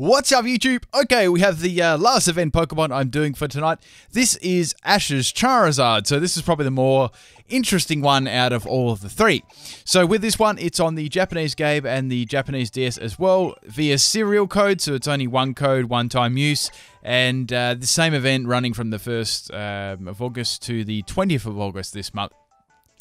What's up, YouTube? Okay, we have the last event Pokemon I'm doing for tonight. This is Ash's Charizard, so this is probably the more interesting one out of all of the three. So with this one, it's on the Japanese game and the Japanese DS as well via serial code, so it's only one code, one-time use, and the same event running from the 1st of August to the 20th of August this month.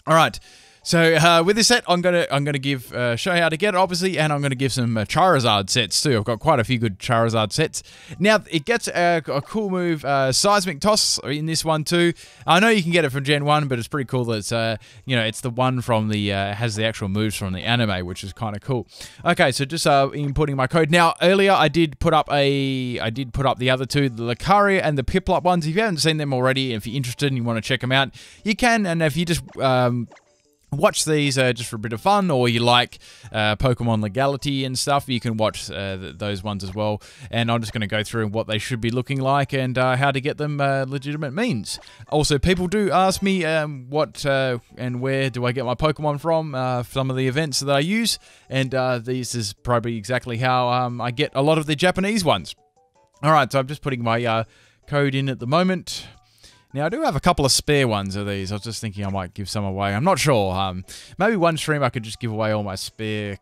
All right. So with this set, I'm gonna give show you how to get it, obviously, and I'm gonna give some Charizard sets too. I've got quite a few good Charizard sets. Now it gets a cool move, Seismic Toss in this one too. I know you can get it from Gen 1, but it's pretty cool that it's it's the one from the has the actual moves from the anime, which is kind of cool. Okay, so just inputting my code. Now earlier I did put up the other two, the Lucario and the Piplup ones. If you haven't seen them already, if you're interested and you want to check them out, you can. And if you just watch these just for a bit of fun, or you like Pokemon legality and stuff, you can watch those ones as well. And I'm just going to go through what they should be looking like and how to get them legitimate means. Also, people do ask me what and where do I get my Pokemon from, some of the events that I use, and this is probably exactly how I get a lot of the Japanese ones. Alright, so I'm just putting my code in at the moment. Now, I do have a couple of spare ones of these. I was just thinking I might give some away. I'm not sure. Maybe one stream I could just give away all my spare,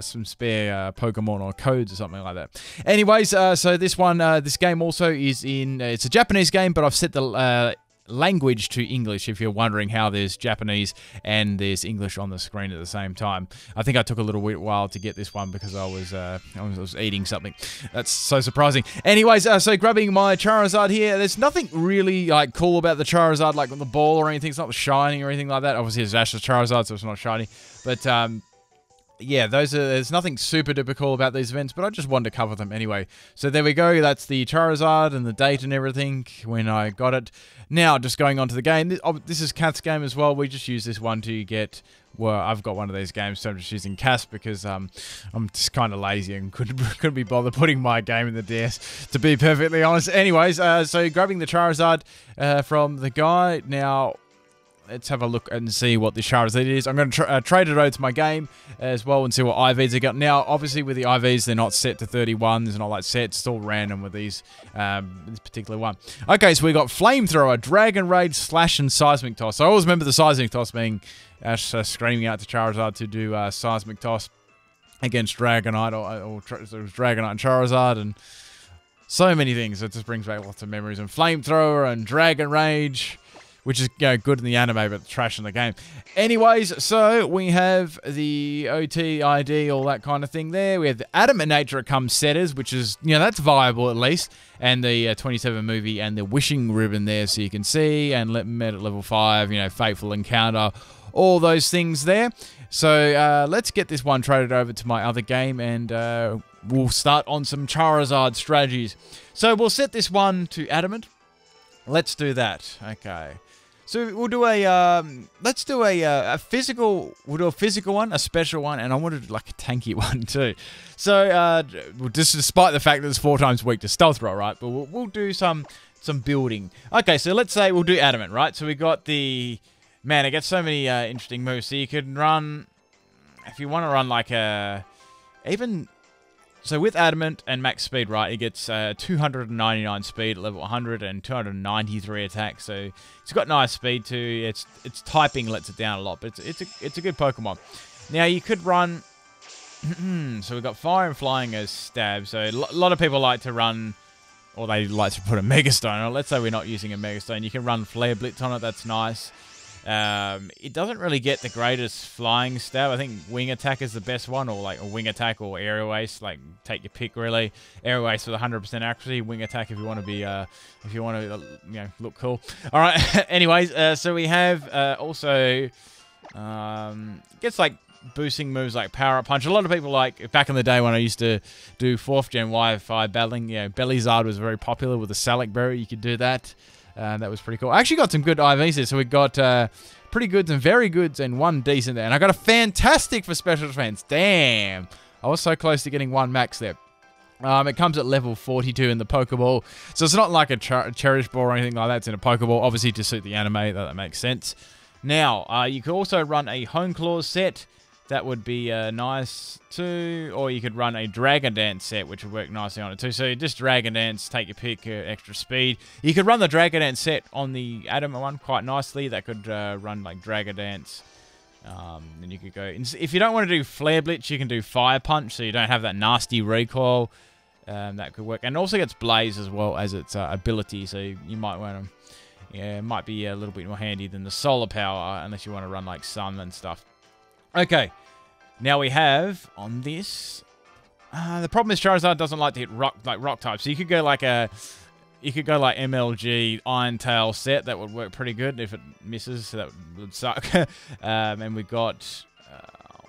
some spare Pokemon or codes or something like that. Anyways, so this one, this game also is in, it's a Japanese game, but I've set the language to English, if you're wondering how there's Japanese and there's English on the screen at the same time. I think I took a little while to get this one because I was eating something. That's so surprising. Anyways, so grabbing my Charizard here, there's nothing really like cool about the Charizard, like on the ball or anything. It's not shining or anything like that. Obviously it's Ash's Charizard, so it's not shiny, but yeah, there's nothing super duper cool about these events, but I just wanted to cover them anyway. So there we go, that's the Charizard and the date and everything when I got it. Now, just going on to the game, this is Cat's game as well. We just use this one to get, well, I've got one of these games, so I'm just using Cas because I'm just kind of lazy and couldn't be bothered putting my game in the DS, to be perfectly honest. Anyways, so grabbing the Charizard from the guy. Now, let's have a look and see what the Charizard is. I'm going to trade it over to my game as well and see what IVs I got. Now, obviously, with the IVs, they're not set to 31s and all that set. It's all random with these, this particular one. Okay, so we got Flamethrower, Dragon Rage, Slash, and Seismic Toss. I always remember the Seismic Toss being Ash screaming out to Charizard to do Seismic Toss against Dragonite, or it was Dragonite and Charizard, and so many things. It just brings back lots of memories. And Flamethrower and Dragon Rage, which is good in the anime, but trash in the game. Anyways, so we have the OT, ID, all that kind of thing there. We have the Adamant Nature comes setters, which is, that's viable at least. And the 27 movie and the Wishing Ribbon there, so you can see. And met at level 5, Fateful Encounter, all those things there. So let's get this one traded over to my other game, and we'll start on some Charizard strategies. So we'll set this one to Adamant. Let's do that. Okay. So we'll do let's do a physical, we'll do a physical one, a special one, and I wanted like a tanky one too. So, just despite the fact that it's 4 times weak to Stealth Roll, right? But we'll do some building. Okay, so let's say we'll do Adamant, right? So we got the, man, it gets so many interesting moves. So you could run, if you want to run like so with Adamant and max speed, right, it gets 299 speed at level 100 and 293 attack. So it's got nice speed too. Its typing lets it down a lot, but it's a good Pokemon. Now you could run. So we've got Fire and Flying as stab. So a lot of people like to run, or they like to put a Mega Stone. Or let's say we're not using a Mega Stone. You can run Flare Blitz on it. That's nice. It doesn't really get the greatest flying stab. I think Wing Attack is the best one, or like a Wing Attack or Aerial Ace. Like, take your pick really. Aerial Ace with 100% accuracy. Wing Attack if you want to be, look cool. All right. Anyways, so we have also gets like boosting moves like Power Up Punch. A lot of people like, back in the day when I used to do 4th Gen Wi-Fi battling, Bellizard was very popular with the Salic Berry. You could do that. That was pretty cool. I actually got some good IVs there. So we got pretty goods and very goods and one decent there. And I got a fantastic for special defense. Damn. I was so close to getting one max there. It comes at level 42 in the Pokeball. So it's not like a Cherish Ball or anything like that. It's in a Pokeball. Obviously to suit the anime. That makes sense. Now, you can also run a Hone Claws set. That would be nice too. Or you could run a Dragon Dance set, which would work nicely on it too. So just Dragon Dance, take your pick, extra speed. You could run the Dragon Dance set on the Adamant one quite nicely. That could run like Dragon Dance. Then you could go... If you don't want to do Flare Blitz, you can do Fire Punch, so you don't have that nasty recoil. That could work. And also gets Blaze as well as its ability, so you might want to... Yeah, it might be a little bit more handy than the Solar Power, unless you want to run like Sun and stuff. Okay, now we have on this. The problem is Charizard doesn't like to hit rock types. So you could go like MLG Iron Tail set. That would work pretty good if it misses. So that would suck. And we got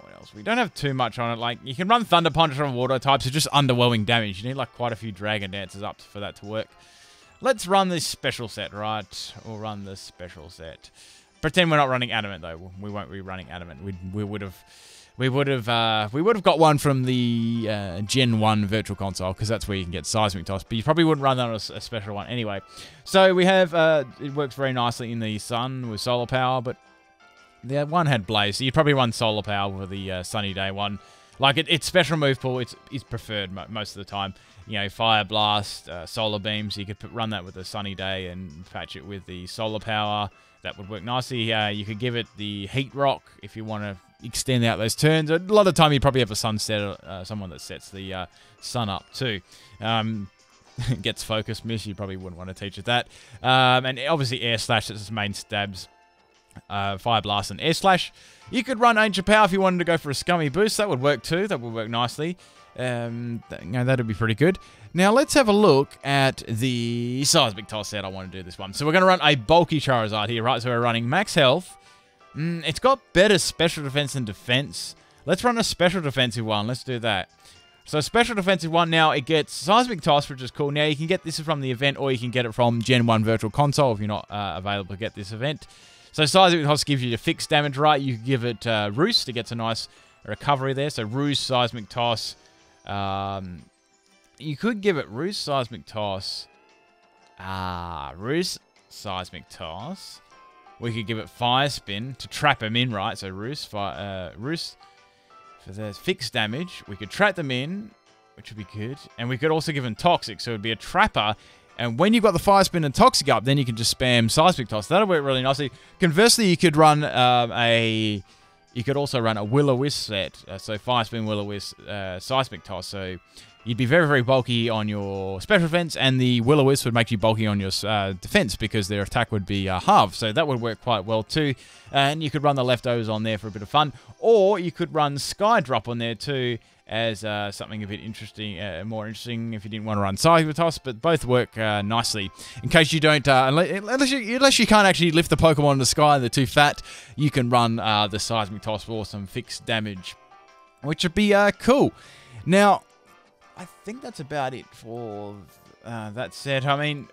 what else? We don't have too much on it. Like you can run Thunder Punch on water types. It's just underwhelming damage. You need like quite a few Dragon Dances up for that to work. Let's run this special set, right? We'll run this special set. Pretend we're not running Adamant though. We won't be running Adamant. We would have got one from the Gen 1 Virtual Console because that's where you can get Seismic Toss. But you probably wouldn't run that on a special one anyway. So we have it works very nicely in the Sun with Solar Power, but the one had Blaze. So you'd probably run Solar Power with the Sunny Day one. Like its special move pool, it's preferred most of the time. You know, Fire Blast, Solar Beam. So you could run that with the Sunny Day and patch it with the Solar Power. That would work nicely. You could give it the Heat Rock if you want to extend out those turns. A lot of the time you probably have a sunset, someone that sets the sun up too. Gets Focus Miss, you probably wouldn't want to teach it that. And obviously Air Slash, that's its main stabs. Fire Blast and Air Slash. You could run Ancient Power if you wanted to go for a scummy boost. That would work too. That would work nicely. That would be pretty good. Now let's have a look at the Seismic Toss set. I want to do this one. So we're going to run a bulky Charizard here, right? So we're running max health. It's got better special defense than defense. Let's run a special defensive one. Let's do that. So special defensive one, now it gets Seismic Toss, which is cool. Now you can get this from the event or you can get it from Gen 1 Virtual Console if you're not available to get this event. So Seismic Toss gives you the fixed damage, right? You can give it Roost. It gets a nice recovery there. So Roost, Seismic Toss. You could give it Roost, Seismic Toss. Roost, Seismic Toss. We could give it Fire Spin to trap him in, right? So Roost, Roost for the fixed damage. We could trap them in, which would be good. And we could also give him Toxic, so it would be a Trapper. And when you've got the Fire Spin and Toxic up, then you can just spam Seismic Toss. That'll work really nicely. Conversely, you could run You could also run a Will-O-Wisp set. So Fire Spin, Will-O-Wisp, Seismic Toss. So you'd be very, very bulky on your special defense, and the Will-O-Wisp would make you bulky on your defense because their attack would be halved. So that would work quite well too. And you could run the leftovers on there for a bit of fun. Or you could run Skydrop on there too as something a bit interesting, more interesting if you didn't want to run Seismic Toss, but both work nicely. In case you don't, unless you can't actually lift the Pokemon in the sky, they're too fat, you can run the Seismic Toss for some fixed damage, which would be cool. Now, I think that's about it for that set. I mean,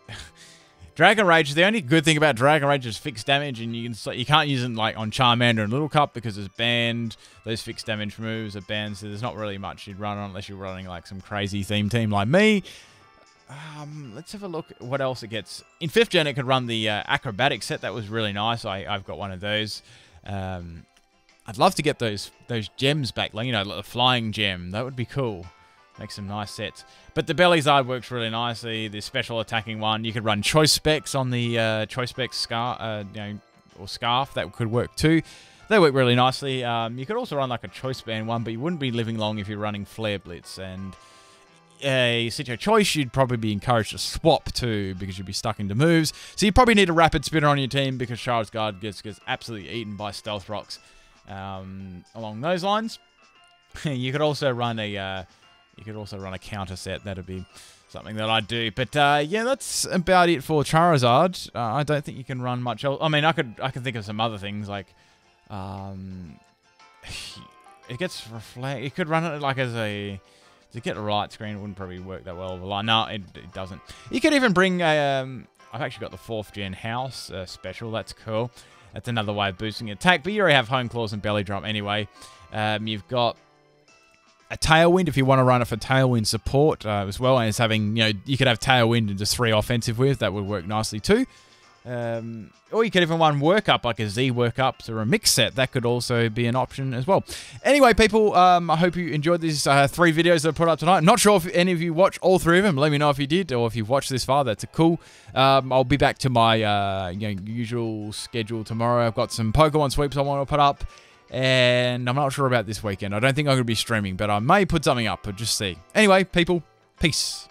Dragon Rage, the only good thing about Dragon Rage is fixed damage, and you can't use it like on Charmander and Little Cup because it's banned. Those fixed damage moves are banned, so there's not really much you'd run on unless you're running like some crazy theme team like me. Let's have a look at what else it gets. In 5th gen, it could run the Acrobatic set. That was really nice. I've got one of those. I'd love to get those gems back, like, you know, like the Flying Gem. That would be cool. Make some nice sets. But the Bellyzard works really nicely. The special attacking one. You could run Choice Specs on the Choice Specs Scarf, or Scarf. That could work too. They work really nicely. You could also run like a Choice Band one, but you wouldn't be living long if you're running Flare Blitz. And such a choice, you'd probably be encouraged to swap too because you'd be stuck into moves. So you probably need a Rapid Spinner on your team because Charizard gets absolutely eaten by Stealth Rocks. Along those lines, you could also run a counter set. That'd be something that I'd do. But yeah, that's about it for Charizard. I don't think you can run much else. I mean, I can think of some other things like it gets reflect. You could run it like as a to get a right screen. It wouldn't probably work that well over line. No, it doesn't. You could even bring a. I've actually got the 4th gen house special. That's cool. That's another way of boosting attack. But you already have Home Claws and Belly Drum anyway. You've got a Tailwind if you want to run it for Tailwind support as well. And it's having, you could have Tailwind and just 3 offensive with. That would work nicely too. Or you could even run workup, like a Z workups or a mix set. That could also be an option as well. Anyway, people, I hope you enjoyed these 3 videos that I put up tonight. I'm not sure if any of you watched all 3 of them. Let me know if you did, or if you've watched this far. That's cool. I'll be back to my usual schedule tomorrow. I've got some Pokemon sweeps I want to put up, and I'm not sure about this weekend. I don't think I'm going to be streaming, but I may put something up, but just see. Anyway, people, peace.